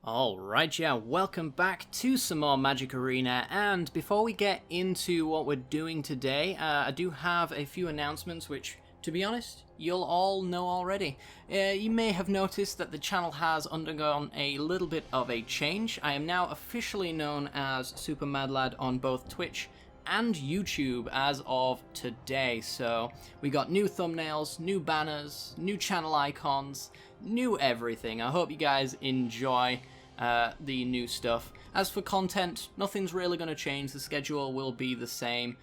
Alright, yeah, welcome back to some more Magic Arena, and before we get into what we're doing today, I do have a few announcements which, to be honest, you'll all know already. You may have noticed that the channel has undergone a little bit of a change. I am now officially known as SuperMadLad on both Twitch and YouTube as of today, so we got new thumbnails, new banners, new channel icons, new everything. I hope you guys enjoy the new stuff. As for content, nothing's really going to change. The schedule will be the same,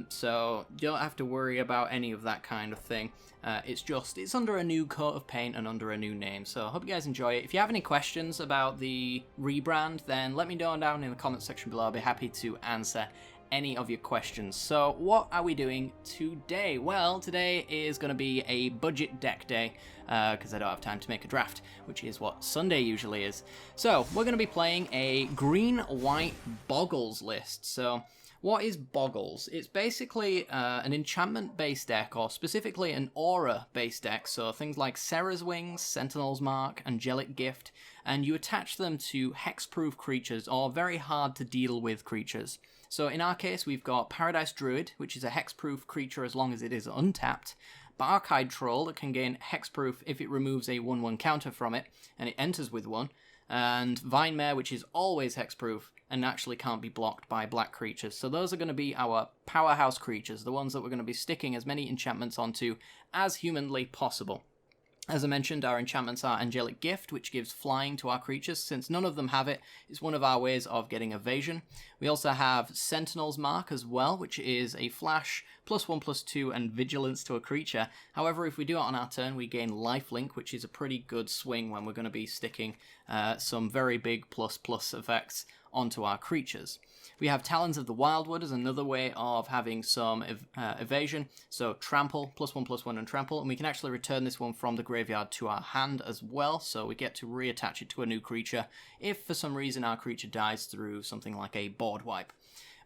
so you don't have to worry about any of that kind of thing. It's under a new coat of paint and under a new name, so I hope you guys enjoy it. If you have any questions about the rebrand, then let me know down in the comment section below. I'll be happy to answer any of your questions. So what are we doing today? Well, today is going to be a budget deck day because I don't have time to make a draft, which is what Sunday usually is. So we're going to be playing a green-white Boggles list. So what is Boggles? It's basically an enchantment-based deck, or specifically an aura-based deck, so things like Serra's Wings, Sentinel's Mark, Angelic Gift, and you attach them to hexproof creatures, or very hard to deal with creatures. So in our case, we've got Paradise Druid, which is a hexproof creature as long as it is untapped, Barkhide Troll that can gain hexproof if it removes a 1/1 counter from it, and it enters with one, and Vine Mare, which is always hexproof and actually can't be blocked by black creatures. So those are going to be our powerhouse creatures, the ones that we're going to be sticking as many enchantments onto as humanly possible. As I mentioned, our enchantments are Angelic Gift, which gives flying to our creatures. Since none of them have it, it's one of our ways of getting evasion. We also have Sentinel's Mark as well, which is a flash, +1/+2, and vigilance to a creature. However, if we do it on our turn, we gain lifelink, which is a pretty good swing when we're going to be sticking some very big ++ effects onto our creatures. We have Talons of the Wildwood as another way of having some evasion. So Trample, +1/+1 and Trample, and we can actually return this one from the graveyard to our hand as well, so we get to reattach it to a new creature if for some reason our creature dies through something like a board wipe.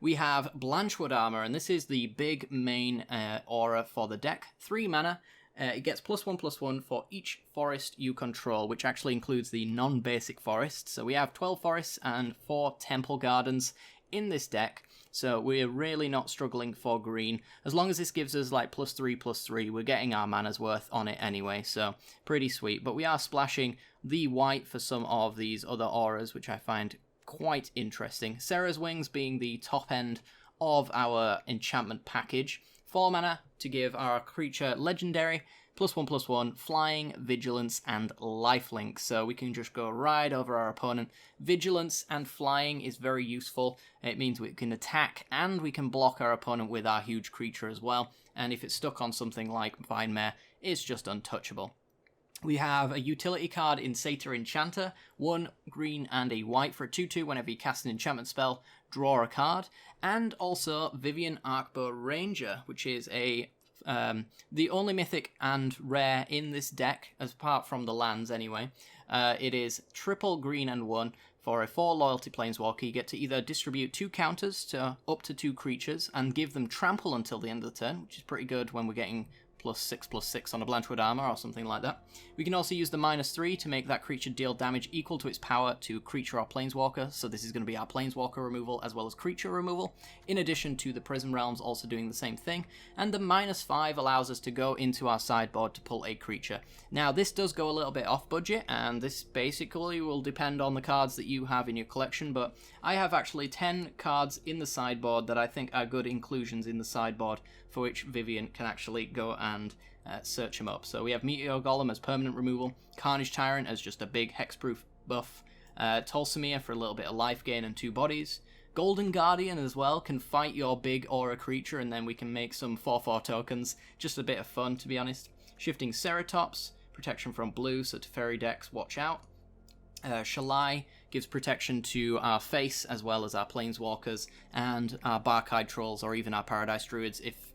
We have Blanchwood Armor, and this is the big main aura for the deck. 3 mana. It gets +1/+1 for each forest you control, which actually includes the non-basic forests. So we have 12 forests and 4 temple gardens in this deck, so we're really not struggling for green. As long as this gives us like +3/+3, we're getting our mana's worth on it anyway, so pretty sweet. But we are splashing the white for some of these other auras, which I find quite interesting. Serra's Wings being the top end of our enchantment package. 4 mana to give our creature legendary, +1/+1, flying, vigilance, and lifelink. So we can just go right over our opponent. Vigilance and flying is very useful. It means we can attack and we can block our opponent with our huge creature as well. And if it's stuck on something like Vine Mare, it's just untouchable. We have a utility card in Satyr Enchanter, 1 green and a white for a 2/2. Whenever you cast an enchantment spell, draw a card. And also Vivian Arcbow Ranger, which is the only mythic and rare in this deck, apart from the lands anyway. It is triple green and 1 for a 4 loyalty planeswalker. You get to either distribute 2 counters to up to 2 creatures and give them trample until the end of the turn, which is pretty good when we're getting +6/+6 on a Blanchwood Armor or something like that. We can also use the -3 to make that creature deal damage equal to its power to creature or planeswalker, so this is going to be our planeswalker removal as well as creature removal, in addition to the Prism Realms also doing the same thing, and the -5 allows us to go into our sideboard to pull a creature. Now this does go a little bit off budget, and this basically will depend on the cards that you have in your collection, but I have actually 10 cards in the sideboard that I think are good inclusions in the sideboard for which Vivian can actually go and search them up. So we have Meteor Golem as permanent removal, Carnage Tyrant as just a big hexproof buff, Tolsimir for a little bit of life gain and 2 bodies, Golden Guardian as well can fight your big aura creature, and then we can make some 4/4 tokens, just a bit of fun to be honest. Shifting Ceratops, protection from blue, so Teferi decks, watch out. Shalai gives protection to our face as well as our planeswalkers and our Barkhide Trolls or even our Paradise Druids if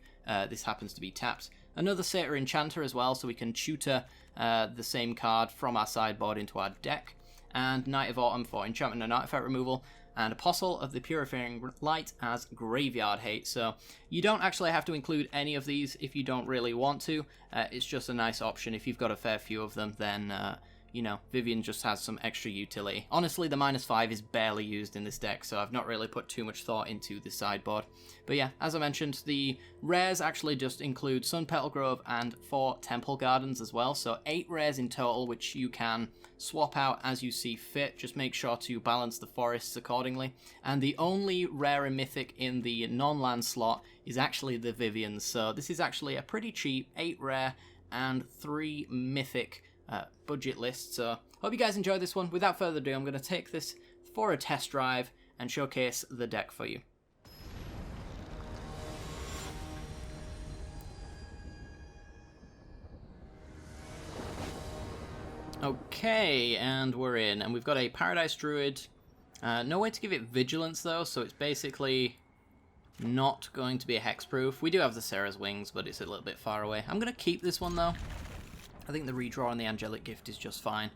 this happens to be tapped. Another Satyr Enchanter as well, so we can tutor the same card from our sideboard into our deck. And Night of Autumn for enchantment and artifact removal. And Apostle of the Purifying Light as Graveyard Hate. So you don't actually have to include any of these if you don't really want to. It's just a nice option. If you've got a fair few of them, then you know, Vivian just has some extra utility. Honestly, the -5 is barely used in this deck, so I've not really put too much thought into the sideboard. But yeah, as I mentioned, the rares actually just include Sun Petal Grove and 4 Temple Gardens as well, so 8 rares in total, which you can swap out as you see fit. Just make sure to balance the forests accordingly. And the only rare and mythic in the non-land slot is actually the Vivian, so this is actually a pretty cheap 8 rare and 3 mythic budget list. So hope you guys enjoyed this one. Without further ado, I'm going to take this for a test drive and showcase the deck for you. Okay, and we're in, and we've got a Paradise Druid. No way to give it Vigilance though, so it's basically not going to be a hexproof. We do have the Sarah's Wings, but it's a little bit far away. I'm going to keep this one though. I think the redraw on the Angelic Gift is just fine.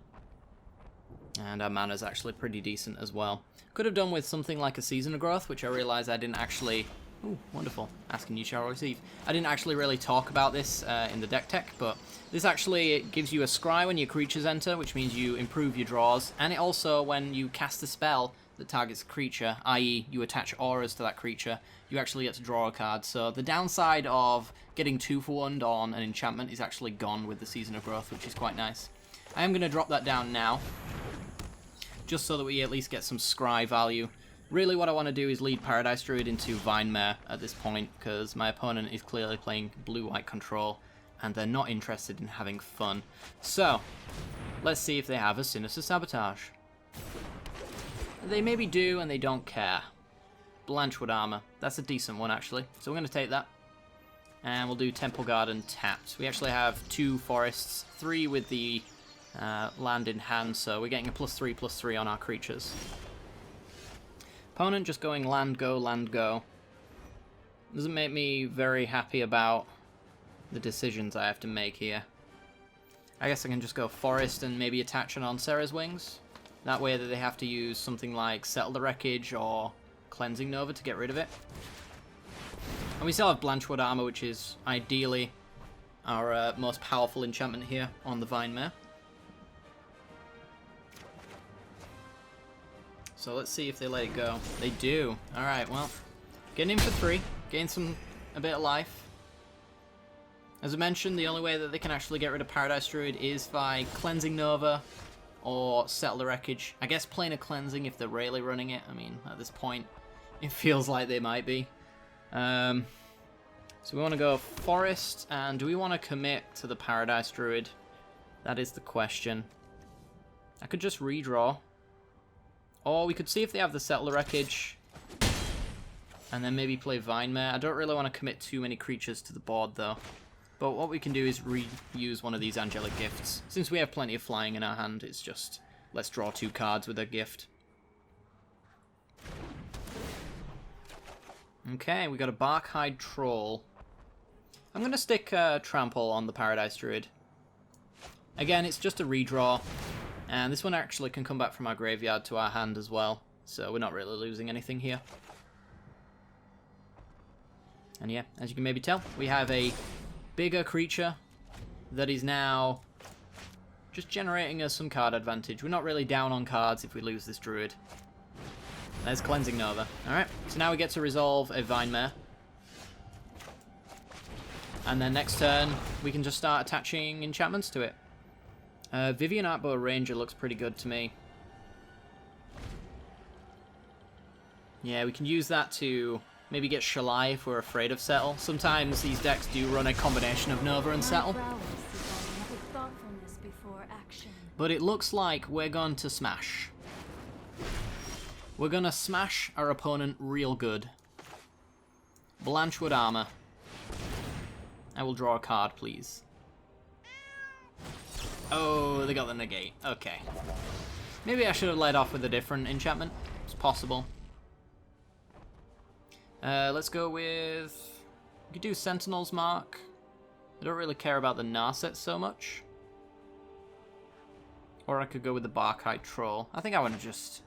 And our mana's actually pretty decent as well. Could have done with something like a Season of Growth, which I realised I didn't actually... Ooh, wonderful. Asking you shall receive. I didn't actually really talk about this in the deck tech, but this actually gives you a scry when your creatures enter, which means you improve your draws. And it also, when you cast a spell that targets a creature, i.e. you attach auras to that creature, you actually get to draw a card. So the downside of getting 2-for-1 on an enchantment is actually gone with the Season of Growth, which is quite nice. I am going to drop that down now, just so that we at least get some scry value. Really what I want to do is lead Paradise Druid into Vinemare at this point, because my opponent is clearly playing blue-white control, and they're not interested in having fun. So, let's see if they have a Sinister Sabotage. They maybe do, and they don't care. Blanchwood Armor. That's a decent one, actually. So we're going to take that. And we'll do Temple Garden tapped. We actually have 2 forests, 3 with the land in hand, so we're getting a +3/+3 on our creatures. Opponent just going land go. Doesn't make me very happy about the decisions I have to make here. I guess I can just go forest and maybe attach it on Sarah's Wings. That way that they have to use something like Settle the Wreckage or Cleansing Nova to get rid of it. And we still have Blanchwood Armor, which is ideally our most powerful enchantment here on the Vinemare. So let's see if they let it go. They do. Alright, well, getting in for 3. Gain a bit of life. As I mentioned, the only way that they can actually get rid of Paradise Druid is by Cleansing Nova or Settle the Wreckage. I guess playing a Cleansing if they're really running it. I mean, at this point, it feels like they might be. So we want to go Forest, and do we want to commit to the Paradise Druid? That is the question. I could just redraw. Or we could see if they have the Settle the Wreckage, and then maybe play Vinemare. I don't really want to commit too many creatures to the board, though. But what we can do is reuse one of these Angelic Gifts. Since we have plenty of flying in our hand, it's just, let's draw 2 cards with a gift. Okay, we got a Barkhide Troll. I'm going to stick Trample on the Paradise Druid. Again, it's just a redraw. And this one actually can come back from our graveyard to our hand as well. So we're not really losing anything here. And yeah, as you can maybe tell, we have a bigger creature that is now just generating us some card advantage. We're not really down on cards if we lose this Druid. There's Cleansing Nova. Alright, so now we get to resolve a Vinemare. And then next turn, we can just start attaching enchantments to it. Vivian Artbow Ranger looks pretty good to me. Yeah, we can use that to maybe get Shalai if we're afraid of Settle. Sometimes these decks do run a combination of Nova and Settle. But it looks like we're going to smash. We're going to smash our opponent real good. Blanchwood Armor. I will draw a card, please. Oh, they got the negate. Okay. Maybe I should have led off with a different enchantment. It's possible. Let's go with... We could do Sentinel's Mark. I don't really care about the Narset so much. Or I could go with the Barkhide Troll. I think I want to just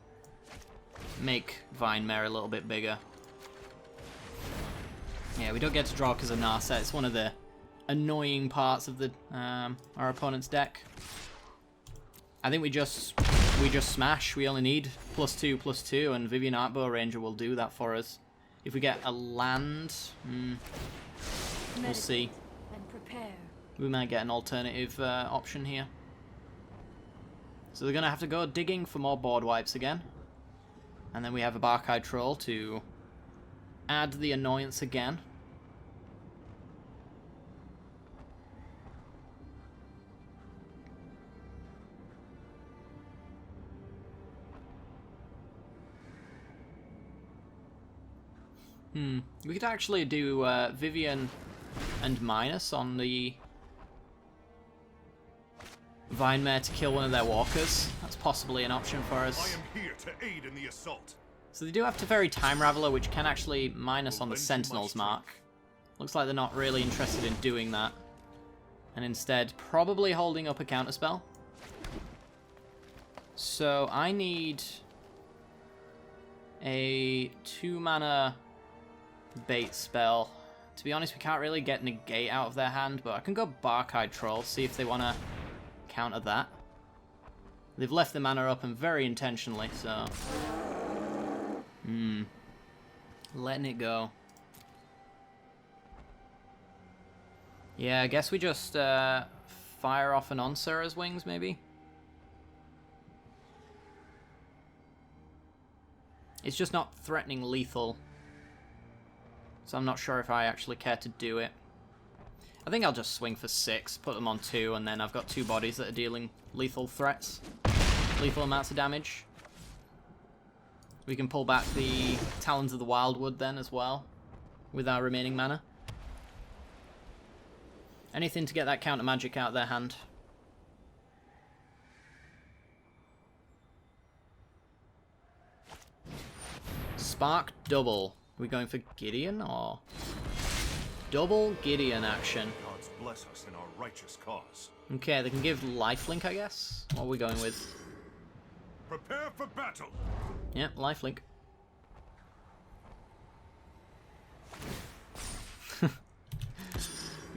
make Vinemare a little bit bigger. Yeah, we don't get to draw because of Narset. It's one of the annoying parts of the our opponent's deck. I think we just smash. We only need +2/+2, and Vivian Artbow Ranger will do that for us. If we get a land, we'll see. And prepare. We might get an alternative option here. So they're going to have to go digging for more board wipes again. And then we have a Bark-Eyed Troll to add the annoyance again. We could actually do Vivian and Minus on the Vinemare to kill one of their walkers. That's possibly an option for us. I am here to aid in the assault. So they do have to ferry Time Raveler, which can actually minus on the Sentinel's mark. Looks like they're not really interested in doing that. And instead, probably holding up a counterspell. So I need a 2-mana bait spell. To be honest, we can't really get Negate out of their hand, but I can go Bark-Eyed Troll, see if they want to counter that. They've left the mana up, and very intentionally, so... letting it go. Yeah, I guess we just fire off an Onsera's Wings, maybe? It's just not threatening lethal, so I'm not sure if I actually care to do it. I think I'll just swing for 6, put them on 2, and then I've got 2 bodies that are dealing lethal threats. Lethal amounts of damage. We can pull back the Talons of the Wildwood then as well, with our remaining mana. Anything to get that counter magic out of their hand. Spark double. Are we going for Gideon or... Double Gideon action. Gods bless us in our righteous cause. Okay, they can give lifelink, I guess. What are we going with? Prepare for battle. Yep, lifelink.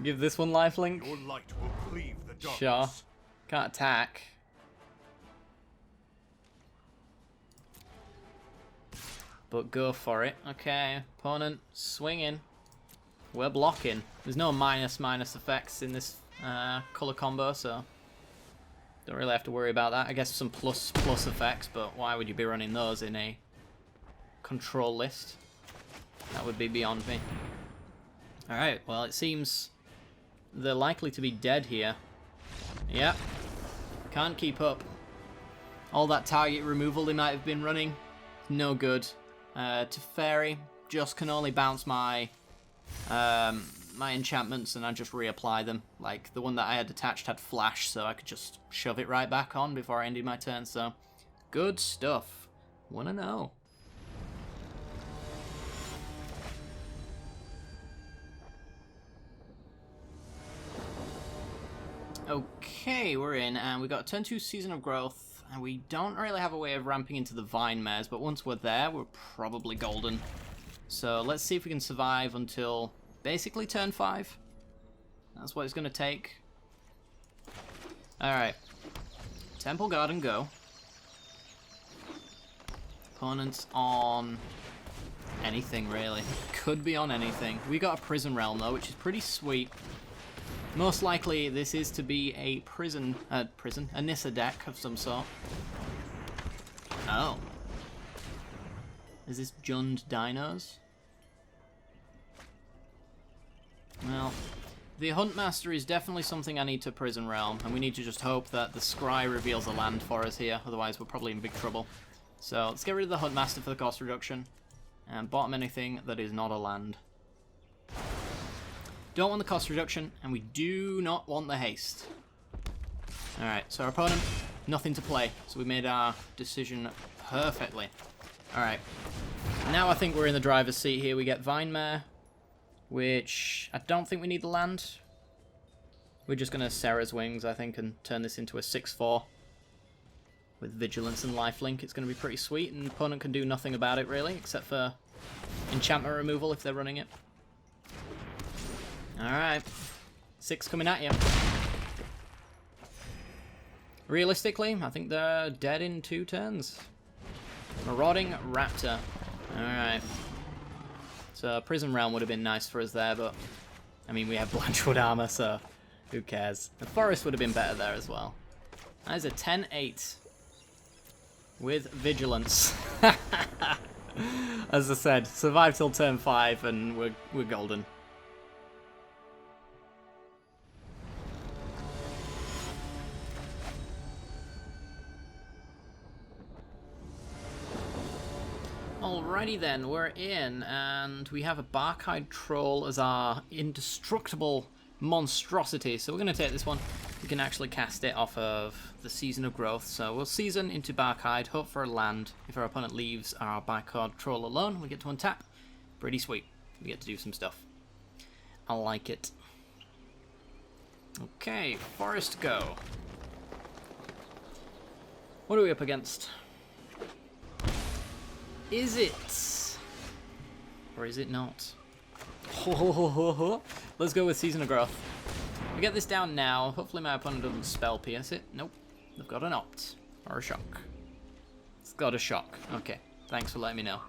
Give this one lifelink. Your light will cleave the darkness. Sure. Can't attack. But go for it. Okay, opponent swinging. We're blocking. There's no minus effects in this color combo, so don't really have to worry about that. I guess some plus effects, but why would you be running those in a control list? That would be beyond me. Alright, well, it seems they're likely to be dead here. Yep. Can't keep up. All that target removal they might have been running, no good. Teferi just can only bounce my my enchantments, and I just reapply them. Like, the one that I had attached had flash, so I could just shove it right back on before I ended my turn, so good stuff. Wanna know. Okay, we're in, and we got turn 2 Season of Growth, and we don't really have a way of ramping into the Vine Mares, but once we're there, we're probably golden. So let's see if we can survive until basically turn 5. That's what it's going to take. Alright. Temple Garden go. Opponents on anything, really. Could be on anything. We got a Prison Realm, though, which is pretty sweet. Most likely, this is to be a a Nissa deck of some sort. Oh. Is this Jund Dinos? Well, the Huntmaster is definitely something I need to Prison Realm, and we need to just hope that the Scry reveals a land for us here, otherwise we're probably in big trouble. So let's get rid of the Huntmaster for the cost reduction, and bottom anything that is not a land. Don't want the cost reduction, and we do not want the haste. Alright, so our opponent, nothing to play, so we made our decision perfectly. Alright, now I think we're in the driver's seat here. We get Vinemare, which I don't think we need the land. We're just going to Sarah's Wings, I think, and turn this into a 6/4. With Vigilance and Lifelink, it's going to be pretty sweet, and the opponent can do nothing about it, really, except for enchantment removal if they're running it. Alright. 6 coming at you. Realistically, I think they're dead in 2 turns. Marauding Raptor. Alright. So Prison Realm would have been nice for us there, but I mean, we have Blanchwood armor, so who cares? The Forest would have been better there as well. That is a 10-8 with Vigilance. As I said, survive till turn 5 and we're golden. Alrighty then, we're in, and we have a Bark-eyed Troll as our indestructible monstrosity. So we're going to take this one. We can actually cast it off of the Season of Growth. So we'll Season into Bark-eyed, hope for a land. If our opponent leaves our Bark-eyed Troll alone, we get to untap. Pretty sweet. We get to do some stuff. I like it. Okay, Forest go. What are we up against? Is it? Or is it not? Let's go with Season of Growth. We get this down now. Hopefully my opponent doesn't spell pierce it. Nope. They've got an opt. Or a shock. It's got a shock. Okay. Thanks for letting me know.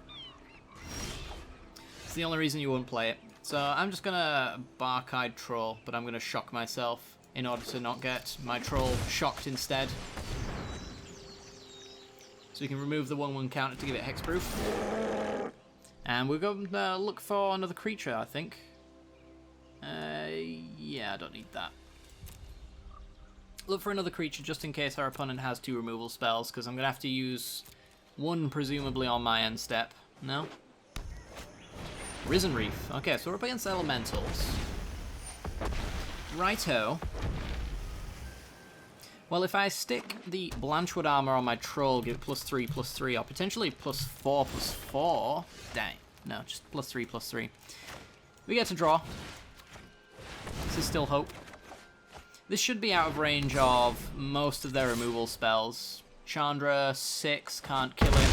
It's the only reason you won't play it. So I'm just gonna Bark-eyed Troll, but I'm gonna shock myself in order to not get my troll shocked instead. So we can remove the 1/1 counter to give it hexproof. And we're going to look for another creature, I think. Yeah, I don't need that. Look for another creature just in case our opponent has 2 removal spells, because I'm going to have to use 1 presumably on my end step. No? Risen Reef. Okay, so we're up against elementals. Righto. Well, if I stick the Blanchwood armor on my troll, give it +3/+3, or potentially +4/+4. Dang. No, just +3/+3. We get to draw. This is still hope. This should be out of range of most of their removal spells. Chandra 6 can't kill it.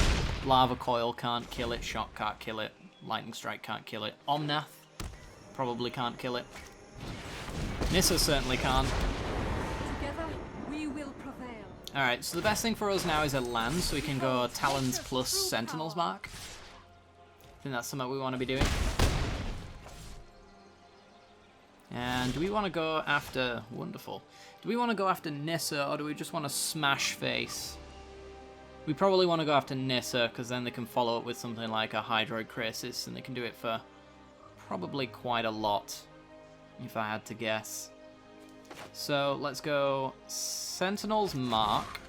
Lava Coil can't kill it. Shock can't kill it. Lightning Strike can't kill it. Omnath probably can't kill it. Nissa certainly can't. Alright, so the best thing for us now is a land, so we can go Talons plus Sentinel's Mark. I think that's something we want to be doing. And do we want to go after... Wonderful. Do we want to go after Nissa, or do we just want to smash face? We probably want to go after Nissa, because then they can follow up with something like a Hydroid Crisis, and they can do it for probably quite a lot, if I had to guess. So let's go Sentinel's Mark.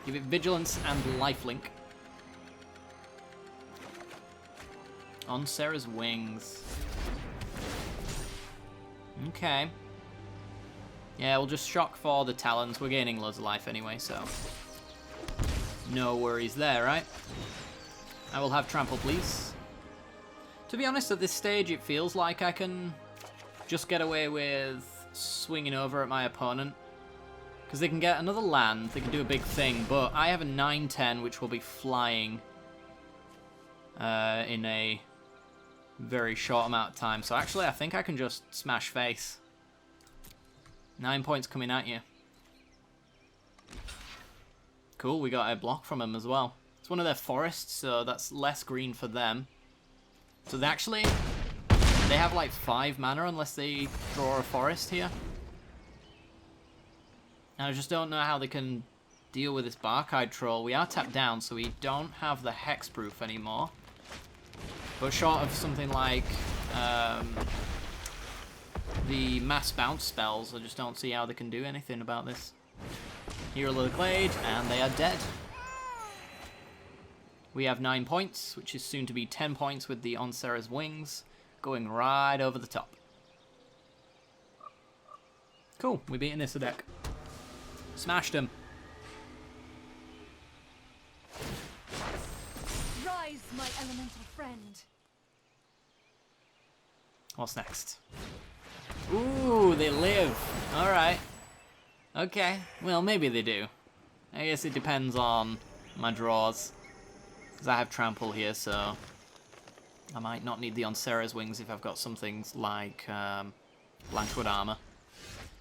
Give it Vigilance and Lifelink. On Sarah's Wings. Okay. Yeah, we'll just shock for the Talons. We're gaining loads of life anyway, so no worries there, right? I will have Trample, please. To be honest, at this stage, it feels like I can just get away with swinging over at my opponent, because they can get another land, they can do a big thing, but I have a 9/10 which will be flying in a very short amount of time, so actually I think I can just smash face. 9 points coming at you. Cool, we got a block from them as well. It's one of their forests, so that's less green for them. So they actually... They have like 5 mana unless they draw a forest here. And I just don't know how they can deal with this Bark-eyed Troll. We are tapped down, so we don't have the hexproof anymore. But short of something like the mass bounce spells, I just don't see how they can do anything about this. Hero of the Glade, and they are dead. We have 9 points, which is soon to be 10 points with the On Sarah's Wings. Going right over the top. Cool, we beat an Nissa deck. Smashed him. Rise, my elemental friend. What's next? Ooh, they live. Alright. Okay, well, maybe they do. I guess it depends on my draws. Because I have Trample here, so I might not need the On Sarah's Wings if I've got some things like Blanchwood Armor.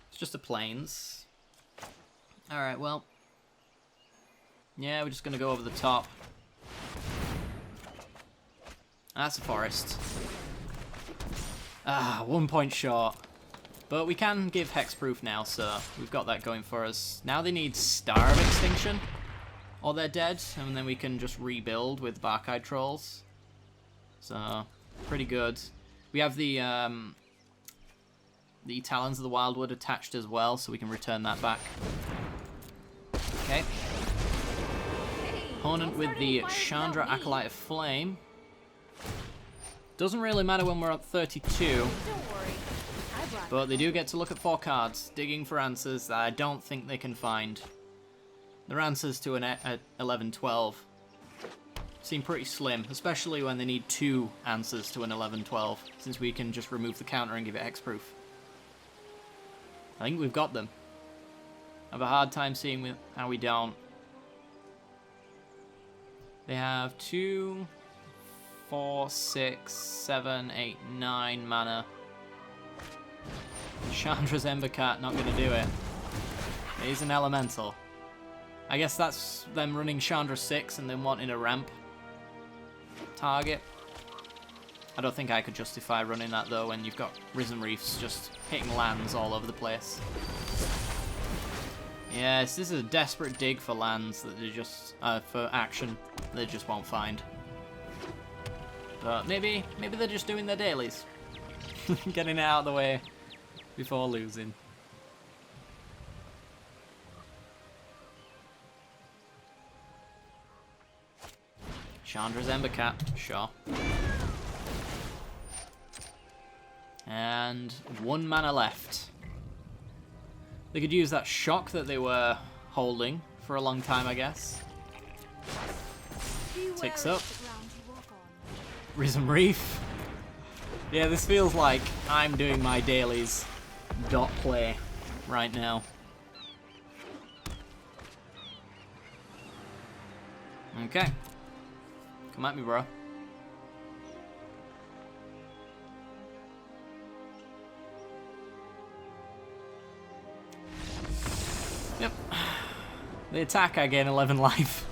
It's just a Plains. Alright, well, Yeah, we're just going to go over the top. That's a forest. Ah, 1 point short. But we can give hexproof now, so we've got that going for us. Now they need Star of Extinction, or they're dead, and then we can just rebuild with Bark-Eyed Trolls. So, pretty good. We have the Talons of the Wildwood attached as well, so we can return that back. Okay. Opponent with the Chandra Acolyte of Flame. Doesn't really matter when we're at 32. But they do get to look at 4 cards, digging for answers that I don't think they can find. Their answers to an 11-12 seem pretty slim, especially when they need 2 answers to an 11-12, since we can just remove the counter and give it hexproof. I think we've got them. I have a hard time seeing how we don't. They have 2, 4, 6, 7, 8, 9 mana. Chandra's Embercat, not going to do it. He's an elemental. I guess that's them running Chandra 6 and then wanting a ramp target. I don't think I could justify running that though when you've got Risen Reefs just hitting lands all over the place. Yes, this is a desperate dig for lands that they just, for action, they just won't find. But maybe they're just doing their dailies. Getting it out of the way before losing. Chandra's Embercat, sure. And 1 mana left. They could use that shock that they were holding for a long time, I guess. Ticks up. Risen Reef. Yeah, this feels like I'm doing my dailies dot play right now. Okay. Come at me, bro. Yep. They attack, I gain 11 life.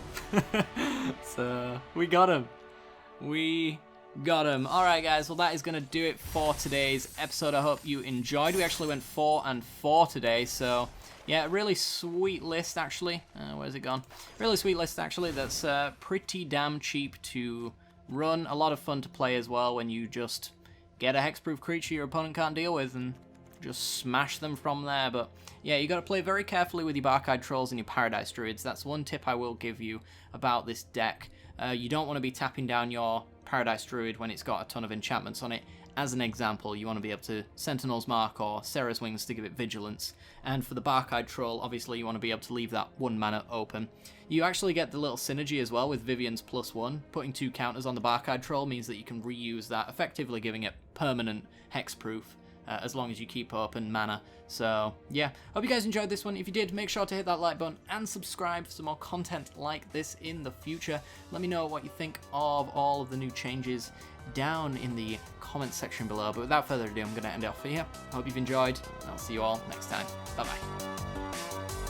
So, we got him. We got him. Alright guys, well that is going to do it for today's episode. I hope you enjoyed. We actually went 4 and 4 today, so yeah, really sweet list actually. Where's it gone? Really sweet list actually that's pretty damn cheap to run. A lot of fun to play as well when you just get a hexproof creature your opponent can't deal with and just smash them from there. But yeah, you got to play very carefully with your Bark-Eyed Trolls and your Paradise Druids. That's one tip I will give you about this deck. You don't want to be tapping down your Paradise Druid when it's got a ton of enchantments on it. As an example, you want to be able to Sentinel's Mark or Sarah's Wings to give it Vigilance. And for the Bark-Eyed Troll, obviously you want to be able to leave that 1 mana open. You actually get the little synergy as well with Vivian's +1. Putting 2 counters on the Bark-Eyed Troll means that you can reuse that, effectively giving it permanent hexproof. As long as you keep open mana. So, yeah. Hope you guys enjoyed this one. If you did, make sure to hit that like button and subscribe for some more content like this in the future. Let me know what you think of all of the new changes down in the comments section below. But without further ado, I'm going to end it off here. I hope you've enjoyed, and I'll see you all next time. Bye-bye.